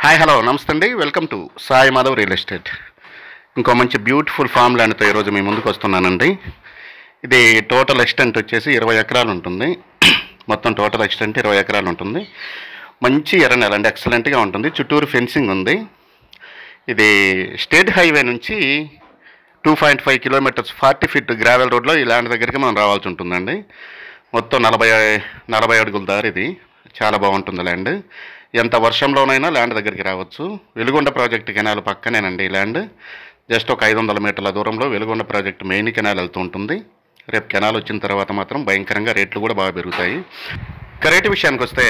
Hi hello నమస్తే అండి. Welcome to Sai Madhav real estate. ఇంకో మంచి బ్యూటిఫుల్ ఫామ్ ల్యాండ్తో ఈరోజు మీ ముందుకు వస్తున్నానండి. ఇది టోటల్ ఎక్స్టెంట్ వచ్చేసి 20 ఎకరాలు ఉంటుంది. మొత్తం టోటల్ ఎక్స్టెంట్ 20 ఎకరాలు ఉంటుంది. మంచి ఎర్ర నెల అండి, ఎక్సలెంట్గా ఉంటుంది. చుట్టూరు ఫెన్సింగ్ ఉంది. ఇది స్టేట్ హైవే నుంచి 2.5 కిలోమీటర్స్ 40 ఫీట్ గ్రావెల్ రోడ్లో ఈ ల్యాండ్ దగ్గరికి మనం రావాల్సి ఉంటుందండి. మొత్తం 40 అడుగుల దారి. ఇది చాలా బాగుంటుంది ల్యాండ్. ఎంత వర్షంలోనైనా ల్యాండ్ దగ్గరికి రావచ్చు. వెలుగొండ ప్రాజెక్ట్ కెనాల్ పక్కనేనండి ఈ ల్యాండ్. జస్ట్ ఒక 500 మీటర్ల దూరంలో వెలుగొండ ప్రాజెక్ట్ మెయిన్ కెనాల్ వెళ్తూ ఉంటుంది. రేపు కెనాల్ వచ్చిన తర్వాత మాత్రం భయంకరంగా రేట్లు కూడా బాగా పెరుగుతాయి. ఇక రేటు విషయానికి వస్తే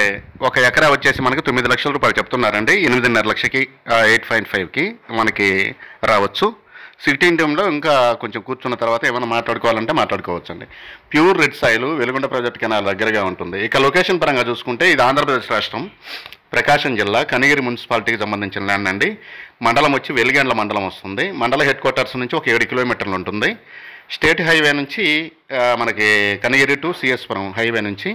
ఒక ఎకరా వచ్చేసి మనకి 9 లక్షల రూపాయలు చెప్తున్నారండి. 8.5 లక్షకి 8.5కి మనకి రావచ్చు. సిట్టింగ్ రూమ్లో ఇంకా కొంచెం కూర్చున్న తర్వాత ఏమైనా మాట్లాడుకోవాలంటే మాట్లాడుకోవచ్చు అండి. Pure red soil Veligonda project canal దగ్గరగా ఉంటుంది. ఇక లొకేషన్ పరంగా చూసుకుంటే ఇది ఆంధ్రప్రదేశ్ రాష్ట్రం, ప్రకాశం జిల్లా కనిగిరి మున్సిపాలిటీకి సంబంధించిన ల్యాండ్ అండి. మండలం వచ్చి వెలిగండ్ల మండలం వస్తుంది. మండల హెడ్ క్వార్టర్స్ నుంచి ఒక 7 కిలోమీటర్లు ఉంటుంది. స్టేట్ హైవే నుంచి మనకి కనిగిరి టు సిఎస్పురం హైవే నుంచి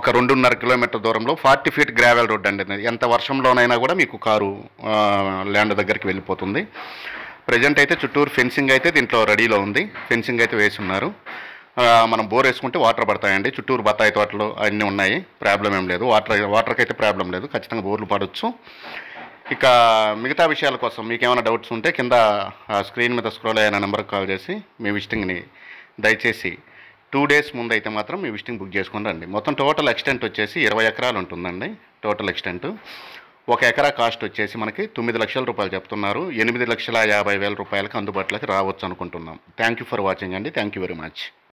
ఒక 2.5 కిలోమీటర్ దూరంలో 40 ఫీట్ గ్రావెల్ రోడ్ అండి. ఎంత వర్షంలోనైనా కూడా మీకు కారు ల్యాండ్ దగ్గరికి వెళ్ళిపోతుంది. ప్రజెంట్ అయితే చుట్టూరు ఫెన్సింగ్ అయితే దీంట్లో రెడీలో ఉంది. ఫెన్సింగ్ అయితే వేసి ఉన్నారు. మనం బోర్ వేసుకుంటే వాటర్ పడతాయండి. చుట్టూరు బత్తాయి తోటలు అన్నీ ఉన్నాయి. ప్రాబ్లం ఏం లేదు. వాటర్కి అయితే ప్రాబ్లం లేదు. ఖచ్చితంగా బోర్లు పడవచ్చు. ఇక మిగతా విషయాల కోసం మీకు ఏమైనా డౌట్స్ ఉంటే కింద స్క్రీన్ మీద స్క్రోల్ అయిన నెంబర్కి కాల్ చేసి మీ విజిటింగ్ని దయచేసి 2 డేస్ ముందు అయితే మాత్రం మీ విజిటింగ్ బుక్ చేసుకుని రండి. మొత్తం టోటల్ ఎక్స్టెంట్ వచ్చేసి 20 ఎకరాలు ఉంటుందండి. టోటల్ ఎక్స్టెంట్ ఒక ఎకరా కాస్ట్ వచ్చేసి మనకి 9 లక్షల రూపాయలు చెప్తున్నారు. 8,50,000 రూపాయలకు అందుబాటులోకి రావచ్చు అనుకుంటున్నాం. థ్యాంక్ యూ ఫర్ వాచింగ్ అండి. Thank you very much.